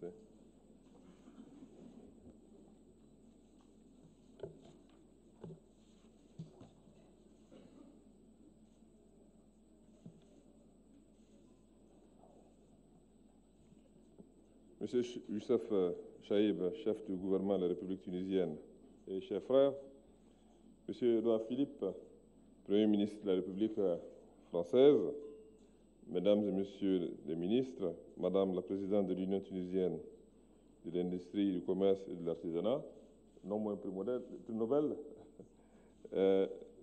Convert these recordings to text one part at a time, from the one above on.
Merci. Monsieur Youssef Chaïb, chef du gouvernement de la République tunisienne, et chers frères, Monsieur Édouard Philippe, Premier ministre de la République française, Mesdames et Messieurs les ministres, Madame la Présidente de l'Union tunisienne de l'industrie, du commerce et de l'artisanat, non moins plus nouvelle,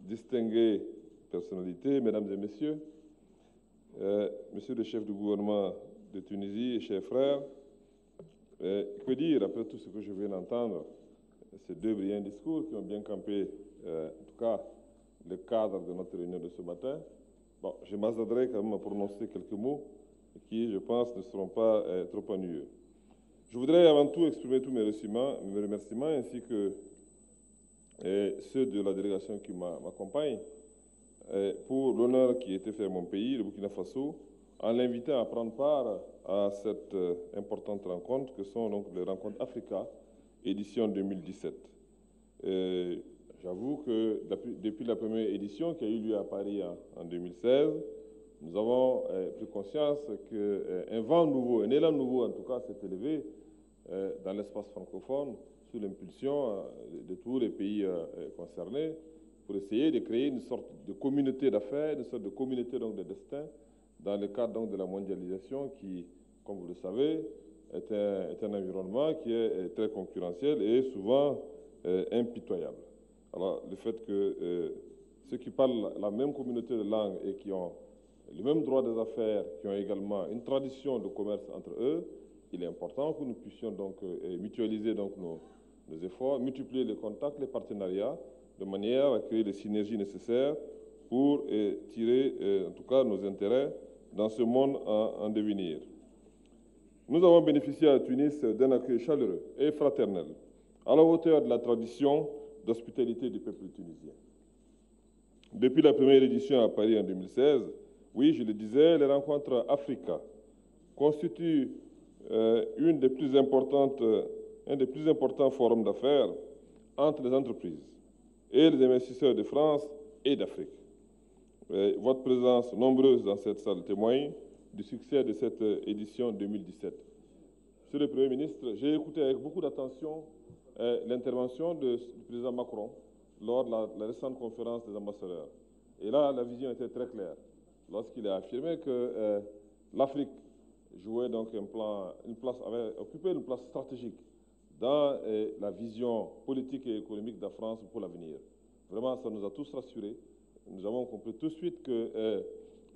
distinguées personnalités, Mesdames et Messieurs, Monsieur le chef du gouvernement de Tunisie et chers frères, que dire après tout ce que je viens d'entendre, ces deux brillants discours qui ont bien campé, en tout cas, le cadre de notre réunion de ce matin. Bon, je m'attarderai quand même à prononcer quelques mots qui, je pense, ne seront pas trop ennuyeux. Je voudrais avant tout exprimer tous mes remerciements ainsi que ceux de la délégation qui m'accompagne pour l'honneur qui a été fait à mon pays, le Burkina Faso, en l'invitant à prendre part à cette importante rencontre que sont donc les rencontres Africa, édition 2017. J'avoue que depuis la première édition qui a eu lieu à Paris en 2016, nous avons pris conscience qu'un vent nouveau, un élan nouveau en tout cas s'est élevé dans l'espace francophone sous l'impulsion de tous les pays concernés pour essayer de créer une sorte de communauté d'affaires, une sorte de communauté donc de destin dans le cadre donc de la mondialisation qui, comme vous le savez, est un environnement qui est très concurrentiel et souvent impitoyable. Alors, le fait que ceux qui parlent la même communauté de langue et qui ont le même droit des affaires, qui ont également une tradition de commerce entre eux, il est important que nous puissions donc mutualiser donc nos efforts, multiplier les contacts, les partenariats, de manière à créer les synergies nécessaires pour tirer en tout cas nos intérêts dans ce monde en devenir. Nous avons bénéficié à Tunis d'un accueil chaleureux et fraternel, à la hauteur de la tradition d'hospitalité du peuple tunisien. Depuis la première édition à Paris en 2016, oui, je le disais, les rencontres Africa constituent un des plus importants forums d'affaires entre les entreprises et les investisseurs de France et d'Afrique. Votre présence nombreuse dans cette salle témoigne du succès de cette édition 2017. Monsieur le Premier ministre, j'ai écouté avec beaucoup d'attention l'intervention du président Macron lors de la récente conférence des ambassadeurs. Et là, la vision était très claire lorsqu'il a affirmé que l'Afrique jouait donc avait occupé une place stratégique dans la vision politique et économique de la France pour l'avenir. Vraiment, ça nous a tous rassurés. Nous avons compris tout de suite que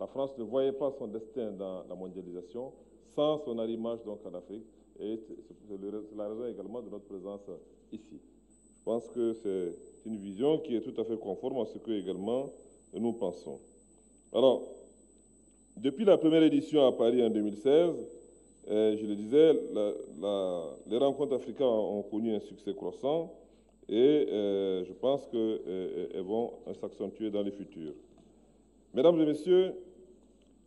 la France ne voyait pas son destin dans la mondialisation sans son arrimage donc en Afrique. Et c'est la raison également de notre présence ici. Je pense que c'est une vision qui est tout à fait conforme à ce que également nous pensons. Alors, depuis la première édition à Paris en 2016, je le disais, les rencontres africaines ont connu un succès croissant et je pense qu'elles vont s'accentuer dans le futur. Mesdames et Messieurs,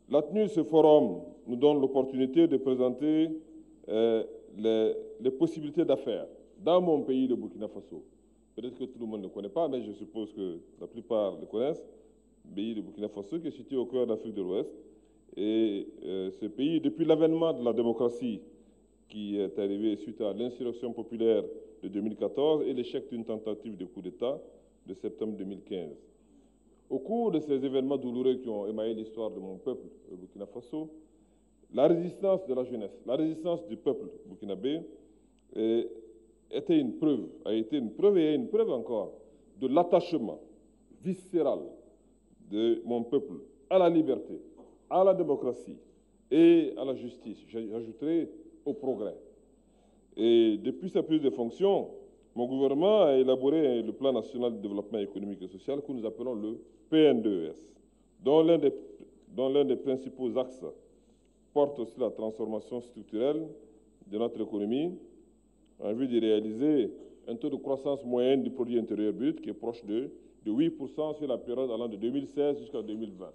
la tenue de ce forum nous donne l'opportunité de présenter les possibilités d'affaires dans mon pays, le Burkina Faso. Peut-être que tout le monde ne connaît pas, mais je suppose que la plupart le connaissent. Le pays de Burkina Faso qui est situé au cœur de l'Afrique de l'Ouest. Et ce pays, depuis l'avènement de la démocratie qui est arrivé suite à l'insurrection populaire de 2014 et l'échec d'une tentative de coup d'État de septembre 2015. Au cours de ces événements douloureux qui ont émaillé l'histoire de mon peuple, le Burkina Faso, la résistance de la jeunesse, la résistance du peuple burkinabé a été une preuve et est une preuve encore de l'attachement viscéral de mon peuple à la liberté, à la démocratie et à la justice, j'ajouterai au progrès. Et depuis sa prise de fonction, mon gouvernement a élaboré le plan national de développement économique et social que nous appelons le PN2S, dont l'un des principaux axes porte sur la transformation structurelle de notre économie en vue de réaliser un taux de croissance moyenne du produit intérieur brut qui est proche de 8% sur la période allant de 2016 jusqu'à 2020.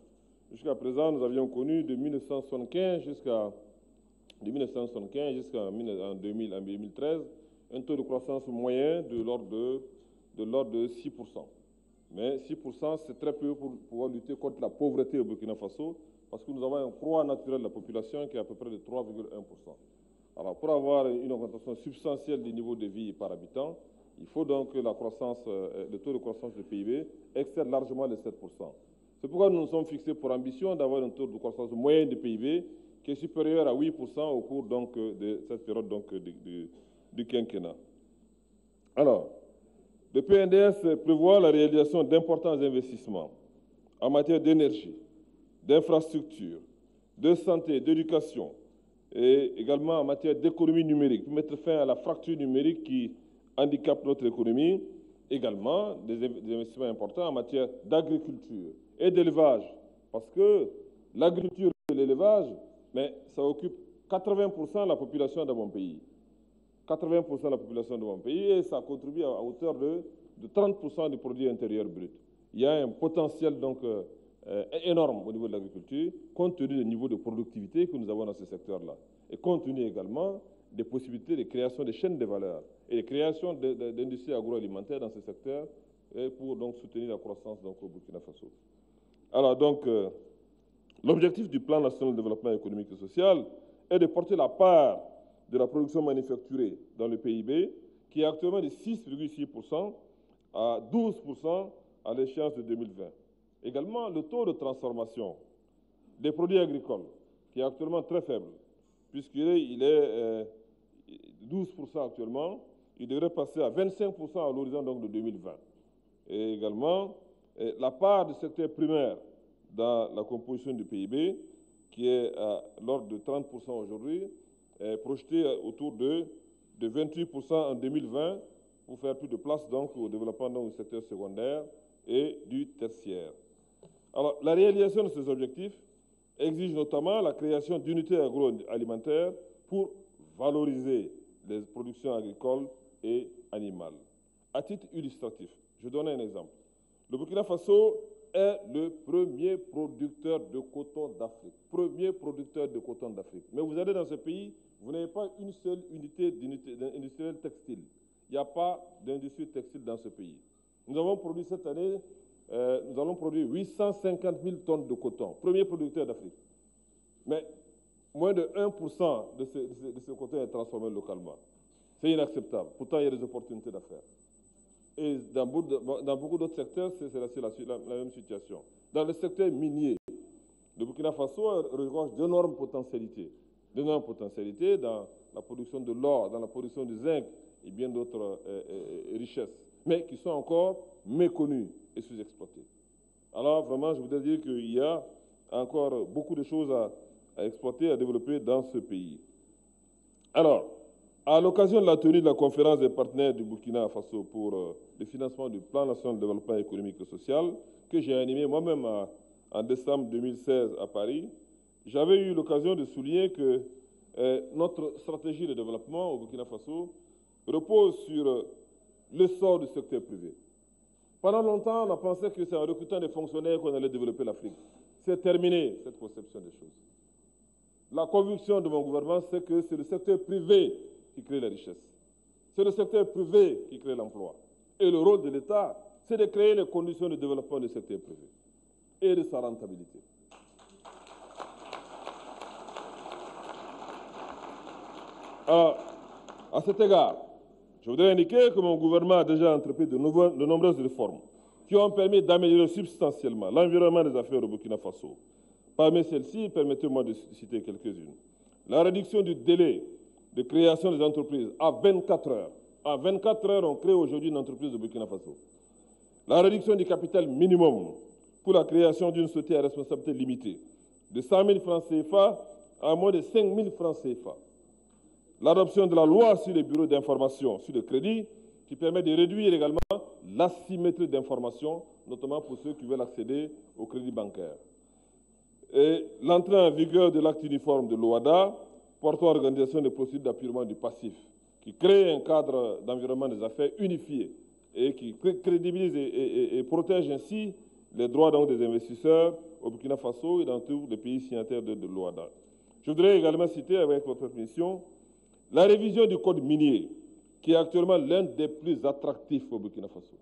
Jusqu'à présent, nous avions connu de 1975 jusqu'à de 1975 jusqu'en 2013, un taux de croissance moyen de l'ordre de 6%. Mais 6%, c'est très peu pour pouvoir lutter contre la pauvreté au Burkina Faso, parce que nous avons un croît naturel de la population qui est à peu près de 3,1%. Alors, pour avoir une augmentation substantielle du niveau de vie par habitant, il faut donc que le taux de croissance du PIB excède largement les 7%. C'est pourquoi nous nous sommes fixés pour ambition d'avoir un taux de croissance moyen du PIB qui est supérieur à 8% au cours donc, de cette période donc, du quinquennat. Alors, le PNDS prévoit la réalisation d'importants investissements en matière d'énergie, d'infrastructures, de santé, d'éducation et également en matière d'économie numérique pour mettre fin à la fracture numérique qui handicape notre économie. Également des investissements importants en matière d'agriculture et d'élevage, parce que l'agriculture et l'élevage, mais ça occupe 80% de la population de mon pays. 80% de la population de mon pays et ça contribue à hauteur de 30% du produit intérieur brut. Il y a un potentiel donc énorme au niveau de l'agriculture, compte tenu du niveau de productivité que nous avons dans ce secteur-là. Et compte tenu également des possibilités de création de chaînes de valeur et de création d'industries agroalimentaires dans ce secteur pour donc soutenir la croissance donc, au Burkina Faso. Alors donc, l'objectif du plan national de développement économique et social est de porter la part de la production manufacturée dans le PIB, qui est actuellement de 6,6% à 12% à l'échéance de 2020. Également, le taux de transformation des produits agricoles, qui est actuellement très faible, puisqu'il est 12% actuellement, il devrait passer à 25% à l'horizon de 2020. Et également, la part du secteur primaire dans la composition du PIB, qui est à l'ordre de 30% aujourd'hui, est projetée autour de 28% en 2020 pour faire plus de place donc, au développement du secteur secondaire et du tertiaire. Alors, la réalisation de ces objectifs exige notamment la création d'unités agroalimentaires pour valoriser les productions agricoles et animales. À titre illustratif, je donne un exemple. Le Burkina Faso est le premier producteur de coton d'Afrique. Premier producteur de coton d'Afrique. Mais vous allez dans ce pays, vous n'avez pas une seule unité industrielle textile. Il n'y a pas d'industrie textile dans ce pays. Nous avons produit cette année, nous allons produire 850 000 tonnes de coton. Premier producteur d'Afrique. Mais moins de 1% de ce coton est transformé localement. C'est inacceptable. Pourtant, il y a des opportunités d'affaires. Et dans beaucoup d'autres secteurs, c'est la même situation. Dans le secteur minier, le Burkina Faso regorge d'énormes potentialités. D'énormes potentialités dans la production de l'or, dans la production du zinc et bien d'autres richesses, mais qui sont encore méconnues et sous-exploitées. Alors, vraiment, je voudrais dire qu'il y a encore beaucoup de choses à exploiter, à développer dans ce pays. Alors, à l'occasion de la tenue de la conférence des partenaires du Burkina Faso pour le financement du plan national de développement économique et social, que j'ai animé moi-même en décembre 2016 à Paris, j'avais eu l'occasion de souligner que notre stratégie de développement au Burkina Faso repose sur l'essor du secteur privé. Pendant longtemps, on a pensé que c'est en recrutant des fonctionnaires qu'on allait développer l'Afrique. C'est terminé, cette conception des choses. La conviction de mon gouvernement, c'est que c'est le secteur privé qui crée la richesse. C'est le secteur privé qui crée l'emploi. Et le rôle de l'État, c'est de créer les conditions de développement du secteur privé et de sa rentabilité. Alors, à cet égard, je voudrais indiquer que mon gouvernement a déjà entrepris de nombreuses réformes qui ont permis d'améliorer substantiellement l'environnement des affaires au Burkina Faso. Parmi celles-ci, permettez-moi de citer quelques-unes. La réduction du délai de création des entreprises à 24 heures. À 24 heures, on crée aujourd'hui une entreprise au Burkina Faso. La réduction du capital minimum pour la création d'une société à responsabilité limitée de 100 000 francs CFA à moins de 5 000 francs CFA. L'adoption de la loi sur les bureaux d'information sur le crédit qui permet de réduire également l'asymétrie d'information, notamment pour ceux qui veulent accéder au crédit bancaire. Et l'entrée en vigueur de l'acte uniforme de l'OADA portant organisation des procédures d'appurement du passif, qui crée un cadre d'environnement des affaires unifié et qui crédibilise et protège ainsi les droits donc, des investisseurs au Burkina Faso et dans tous les pays signataires de l'OADA. Je voudrais également citer, avec votre permission, la révision du code minier, qui est actuellement l'un des plus attractifs au Burkina Faso.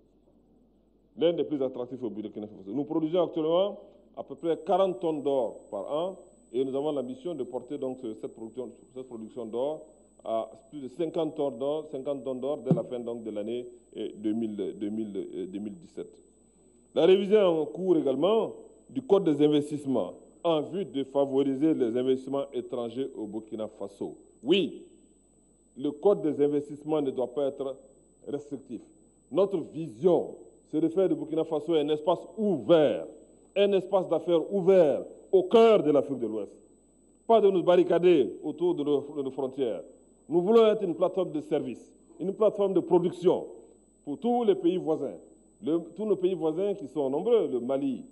L'un des plus attractifs au Burkina Faso. Nous produisons actuellement à peu près 40 tonnes d'or par an et nous avons l'ambition de porter donc cette production d'or à plus de 50 tonnes d'or dès la fin donc, de l'année 2017. La révision en cours également du Code des investissements en vue de favoriser les investissements étrangers au Burkina Faso. Oui, le Code des investissements ne doit pas être restrictif. Notre vision, c'est de faire du Burkina Faso un espace ouvert, un espace d'affaires ouvert au cœur de l'Afrique de l'Ouest. Pas de nous barricader autour de nos frontières. Nous voulons être une plateforme de services, une plateforme de production pour tous les pays voisins. Tous nos pays voisins qui sont nombreux, le Mali,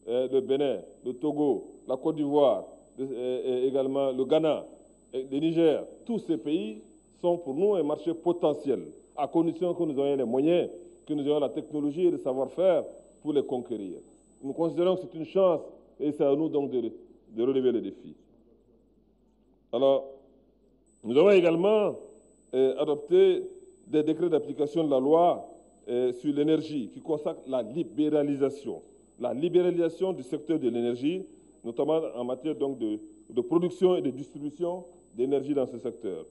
le Bénin, le Togo, la Côte d'Ivoire, également le Ghana, le Niger, tous ces pays sont pour nous un marché potentiel, à condition que nous ayons les moyens, que nous ayons la technologie et le savoir-faire pour les conquérir. Nous considérons que c'est une chance et c'est à nous donc de relever les défis. Alors, nous avons également adopté des décrets d'application de la loi sur l'énergie qui consacre la libéralisation du secteur de l'énergie, notamment en matière donc de production et de distribution d'énergie dans ce secteur.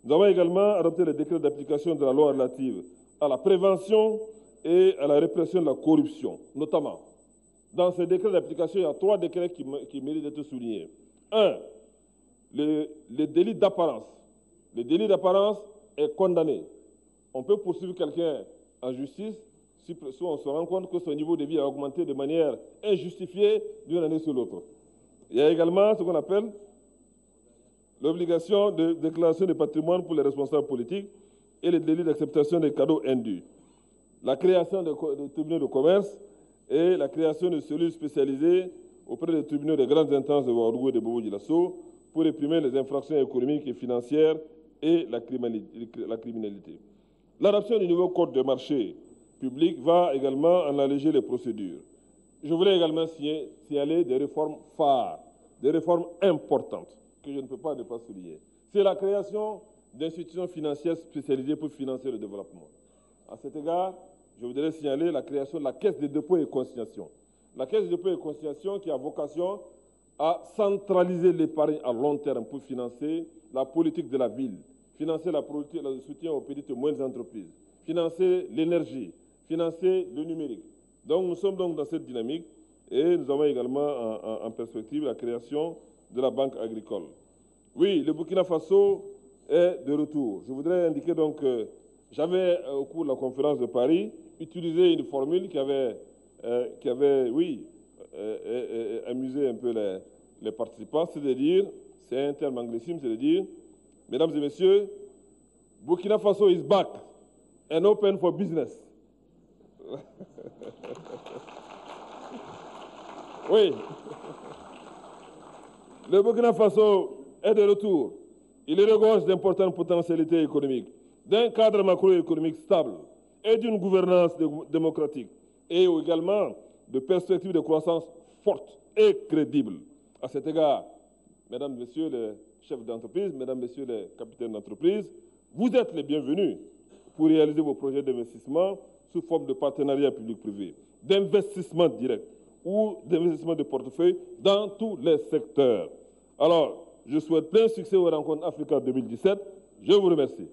Nous avons également adopté les décrets d'application de la loi relative à la prévention et à la répression de la corruption, notamment. Dans ces décrets d'application, il y a 3 décrets qui méritent d'être soulignés. 1. Le délit d'apparence. Le délit d'apparence est condamné. On peut poursuivre quelqu'un en justice si on se rend compte que son niveau de vie a augmenté de manière injustifiée d'une année sur l'autre. Il y a également ce qu'on appelle l'obligation de déclaration de patrimoine pour les responsables politiques et le délit d'acceptation des cadeaux indus. La création de tribunaux de commerce et la création de cellules spécialisées auprès des tribunaux des grandes instances de Ouagadougou et de Bobo-Dioulasso pour réprimer les infractions économiques et financières et la criminalité. L'adoption du nouveau code de marché public va également en alléger les procédures. Je voulais également signaler des réformes phares, des réformes importantes que je ne peux pas ne pas souligner. C'est la création d'institutions financières spécialisées pour financer le développement. À cet égard, je voudrais signaler la création de la Caisse de dépôt et consignation. La Caisse de dépôt et consignation qui a vocation à centraliser l'épargne à long terme pour financer la politique de la ville, financer le soutien aux petites et moyennes entreprises, financer l'énergie, financer le numérique. Donc nous sommes donc dans cette dynamique et nous avons également en perspective la création de la banque agricole. Oui, le Burkina Faso est de retour. Je voudrais indiquer donc que j'avais, au cours de la conférence de Paris, utilisé une formule qui avait amusé un peu les participants, c'est de dire, c'est un terme anglicisme, c'est de dire, mesdames et messieurs, Burkina Faso is back and open for business. Oui. Le Burkina Faso est de retour. Il regorge d'importantes potentialités économiques, d'un cadre macroéconomique stable et d'une gouvernance démocratique, et également de perspectives de croissance fortes et crédibles. À cet égard, mesdames, messieurs les chefs d'entreprise, mesdames, messieurs les capitaines d'entreprise, vous êtes les bienvenus pour réaliser vos projets d'investissement sous forme de partenariat public-privé, d'investissement direct ou d'investissement de portefeuille dans tous les secteurs. Alors, je souhaite plein succès aux rencontres Africa 2017. Je vous remercie.